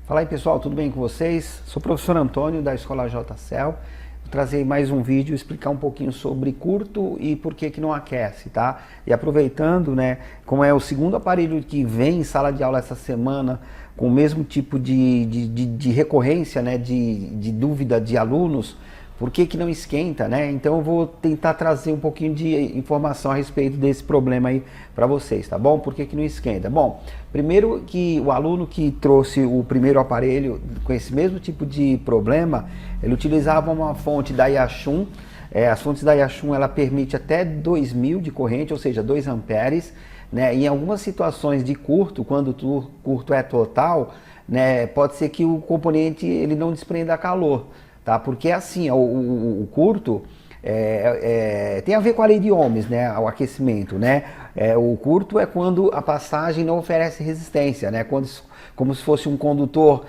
Fala aí pessoal, tudo bem com vocês? Sou o professor Antônio da Escola JCL. Vou trazer mais um vídeo, explicar um pouquinho sobre curto e por que não aquece, tá? E aproveitando, né, como é o segundo aparelho que vem em sala de aula essa semana, com o mesmo tipo de recorrência, né, de dúvida de alunos, por que não esquenta, né? Então eu vou tentar trazer um pouquinho de informação a respeito desse problema aí para vocês, tá bom? Por que não esquenta? Bom, primeiro que o aluno que trouxe o primeiro aparelho com esse mesmo tipo de problema, ele utilizava uma fonte da Yachun. As fontes da Yachun, ela permite até 2000 de corrente, ou seja, 2 amperes, né? Em algumas situações de curto, quando o curto é total, né, pode ser que o componente ele não desprenda calor. Tá? Porque assim, o curto tem a ver com a lei de Ohms, né? O aquecimento, né? O curto é quando a passagem não oferece resistência, né? Como se fosse um condutor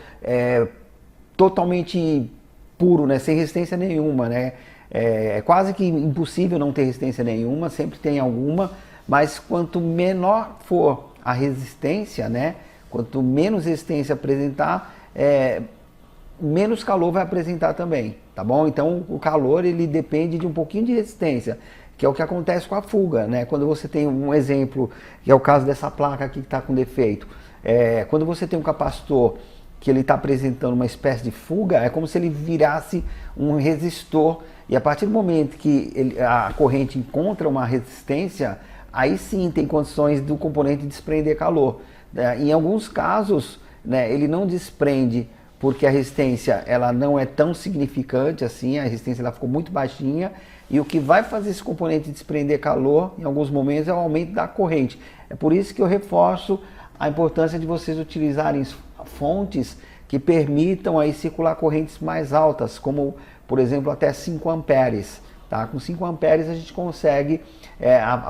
totalmente puro, né? Sem resistência nenhuma, né? É quase que impossível não ter resistência nenhuma, sempre tem alguma, mas quanto menor for a resistência, né? Quanto menos resistência apresentar, menos calor vai apresentar também, tá bom? Então o calor ele depende de um pouquinho de resistência, que é o que acontece com a fuga, né? Quando você tem um exemplo, que é o caso dessa placa aqui que está com defeito, quando você tem um capacitor que ele está apresentando uma espécie de fuga, é como se ele virasse um resistor, e a partir do momento que a corrente encontra uma resistência, aí sim tem condições do componente desprender calor. Em alguns casos, né, ele não desprende porque a resistência ela não é tão significante assim, a resistência ela ficou muito baixinha, e o que vai fazer esse componente desprender calor em alguns momentos é o aumento da corrente. É por isso que eu reforço a importância de vocês utilizarem fontes que permitam aí circular correntes mais altas, como por exemplo até 5 amperes. Tá? Com 5 amperes a gente consegue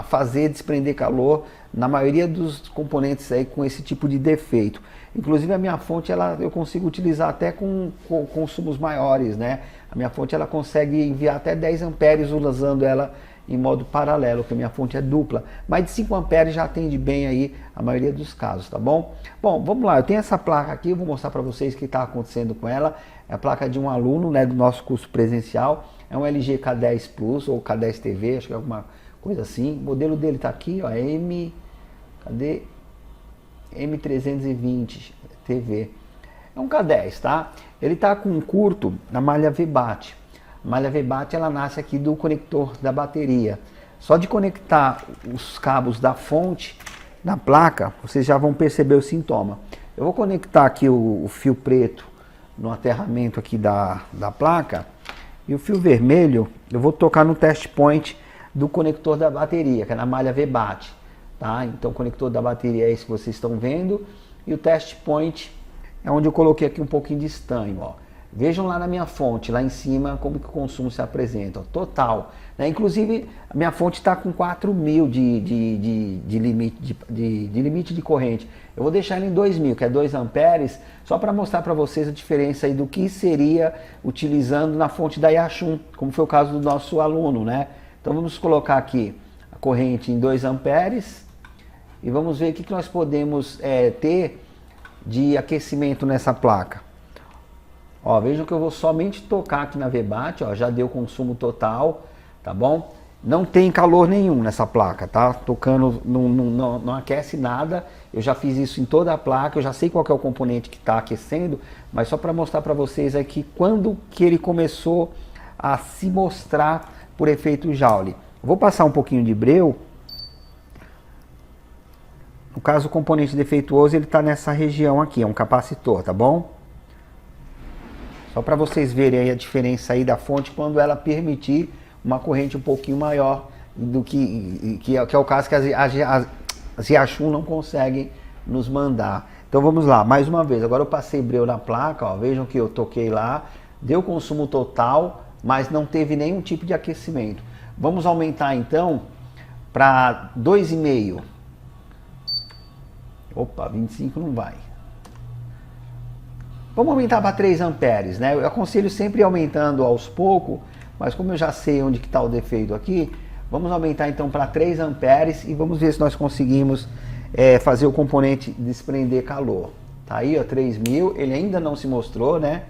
fazer desprender calor na maioria dos componentes aí com esse tipo de defeito. Inclusive a minha fonte eu consigo utilizar até com consumos maiores, né? A minha fonte ela consegue enviar até 10 amperes usando ela em modo paralelo, porque a minha fonte é dupla. Mas de 5 amperes já atende bem aí a maioria dos casos, tá bom? Bom, vamos lá, eu tenho essa placa aqui, eu vou mostrar para vocês o que está acontecendo com ela. É a placa de um aluno, né, do nosso curso presencial. É um LG K10 Plus ou K10 TV, acho que é alguma coisa assim. O modelo dele está aqui, ó, cadê? M320 TV. É um K10, tá? Ele está com um curto na malha VBAT. A malha VBAT ela nasce aqui do conector da bateria. Só de conectar os cabos da fonte na placa, vocês já vão perceber o sintoma. Eu vou conectar aqui o fio preto no aterramento aqui da placa, e o fio vermelho eu vou tocar no test point do conector da bateria, que é na malha VBAT. Tá? Então o conector da bateria é esse que vocês estão vendo, e o test point é onde eu coloquei aqui um pouquinho de estanho. Ó. Vejam lá na minha fonte, lá em cima, como que o consumo se apresenta, ó, total. Né? Inclusive a minha fonte está com 4000 de limite de corrente. Eu vou deixar ele em 2000, que é 2 amperes, só para mostrar para vocês a diferença aí do que seria utilizando na fonte da Yachun, como foi o caso do nosso aluno. Né? Então vamos colocar aqui a corrente em 2 amperes, e vamos ver o que nós podemos ter de aquecimento nessa placa. Ó, vejam que eu vou somente tocar aqui na VBAT, ó, já deu consumo total, tá bom? Não tem calor nenhum nessa placa, tá? Tocando não aquece nada. Eu já fiz isso em toda a placa, eu já sei qual que é o componente que está aquecendo, mas só para mostrar para vocês aqui quando que ele começou a se mostrar por efeito Joule. Vou passar um pouquinho de breu. No caso, o componente defeituoso, ele está nessa região aqui, é um capacitor, tá bom? Só para vocês verem aí a diferença aí da fonte quando ela permitir uma corrente um pouquinho maior do que é o caso que as Yachun não conseguem nos mandar. Então vamos lá, mais uma vez. Agora eu passei breu na placa, ó, vejam que eu toquei lá, deu consumo total, mas não teve nenhum tipo de aquecimento. Vamos aumentar então para 2,5. Opa, 25 não vai. Vamos aumentar para 3 amperes, né? Eu aconselho sempre aumentando aos poucos, mas como eu já sei onde que está o defeito aqui, vamos aumentar então para 3 amperes e vamos ver se nós conseguimos fazer o componente desprender calor. Tá aí, ó, 3.000, ele ainda não se mostrou, né?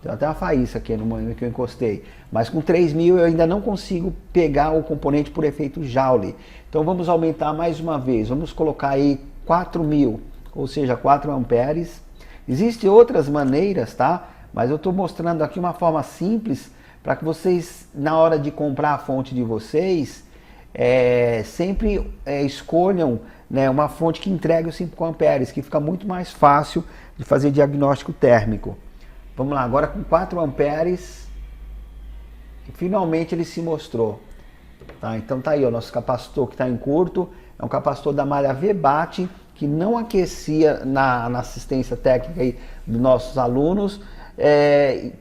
Tem até uma faísca aqui no momento que eu encostei. Mas com 3.000 eu ainda não consigo pegar o componente por efeito Joule. Então vamos aumentar mais uma vez. Vamos colocar aí 4.000, ou seja, 4 amperes. Existem outras maneiras, tá? Mas eu estou mostrando aqui uma forma simples para que vocês, na hora de comprar a fonte de vocês, sempre escolham, né, uma fonte que entregue os 5 amperes, que fica muito mais fácil de fazer diagnóstico térmico. Vamos lá, agora com 4 amperes, finalmente ele se mostrou. Tá? Então tá aí o nosso capacitor que está em curto, é um capacitor da malha VBAT, que não aquecia na assistência técnica aí dos nossos alunos,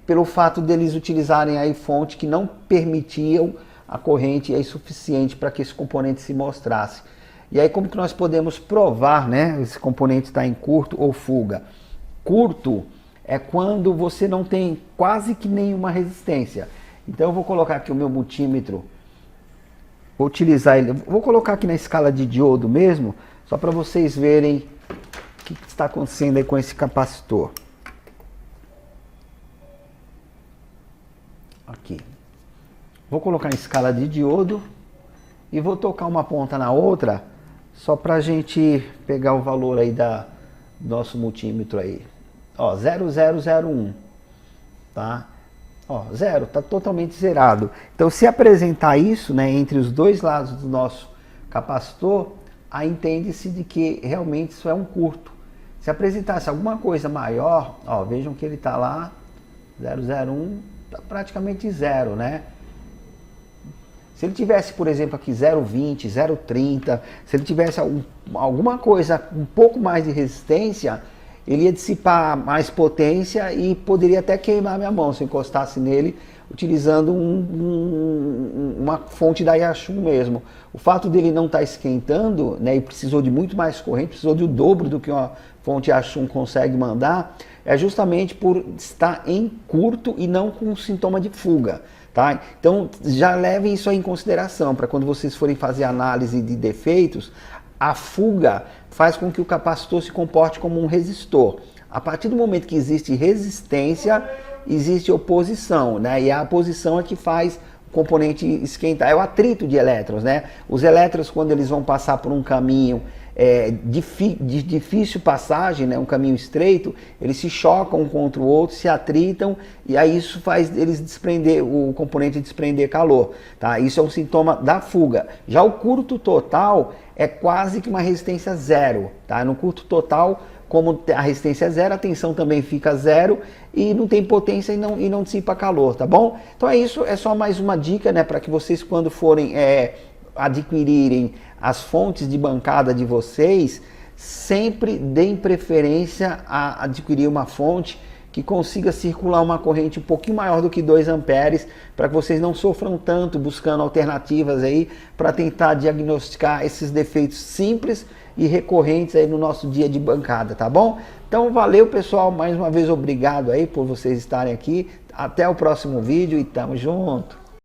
pelo fato deles utilizarem aí fonte que não permitiam a corrente aí suficiente para que esse componente se mostrasse. E aí como que nós podemos provar, né, esse componente está em curto ou fuga? Curto é quando você não tem quase que nenhuma resistência. Então eu vou colocar aqui o meu multímetro, vou utilizar ele, vou colocar aqui na escala de diodo mesmo, só para vocês verem o que está acontecendo aí com esse capacitor. Aqui. Vou colocar em escala de diodo e vou tocar uma ponta na outra, só para a gente pegar o valor aí do nosso multímetro aí. Ó, 0001, tá? Ó, zero, tá totalmente zerado. Então, se apresentar isso, né, entre os dois lados do nosso capacitor, aí entende-se de que realmente isso é um curto. Se apresentasse alguma coisa maior, ó, vejam que ele tá lá, 001, tá praticamente zero, né? Se ele tivesse, por exemplo, aqui 0,20, 0,30, se ele tivesse alguma coisa, um pouco mais de resistência, ele ia dissipar mais potência e poderia até queimar minha mão se eu encostasse nele utilizando uma fonte da Yachun mesmo. O fato dele não estar esquentando, né, e precisou de muito mais corrente, precisou do dobro do que uma fonte Yachun consegue mandar, é justamente por estar em curto e não com sintoma de fuga. Tá? Então já levem isso aí em consideração para quando vocês forem fazer análise de defeitos. A fuga faz com que o capacitor se comporte como um resistor. A partir do momento que existe resistência, existe oposição, né? E a oposição é que faz o componente esquentar. É o atrito de elétrons, né? Os elétrons, quando eles vão passar por um caminho de difícil passagem, né? Um caminho estreito, eles se chocam um contra o outro, se atritam, e aí isso faz eles desprender, o componente desprender calor. Tá? Isso é um sintoma da fuga. Já o curto total é quase que uma resistência zero. Tá? No curto total, como a resistência é zero, a tensão também fica zero e não tem potência e não dissipa calor, tá bom? Então é isso, é só mais uma dica, né, para que vocês, quando forem adquirirem as fontes de bancada de vocês, sempre deem preferência a adquirir uma fonte que consiga circular uma corrente um pouquinho maior do que 2 amperes, para que vocês não sofram tanto buscando alternativas aí para tentar diagnosticar esses defeitos simples e recorrentes aí no nosso dia de bancada, tá bom? Então valeu, pessoal, mais uma vez obrigado aí por vocês estarem aqui. Até o próximo vídeo e tamo junto.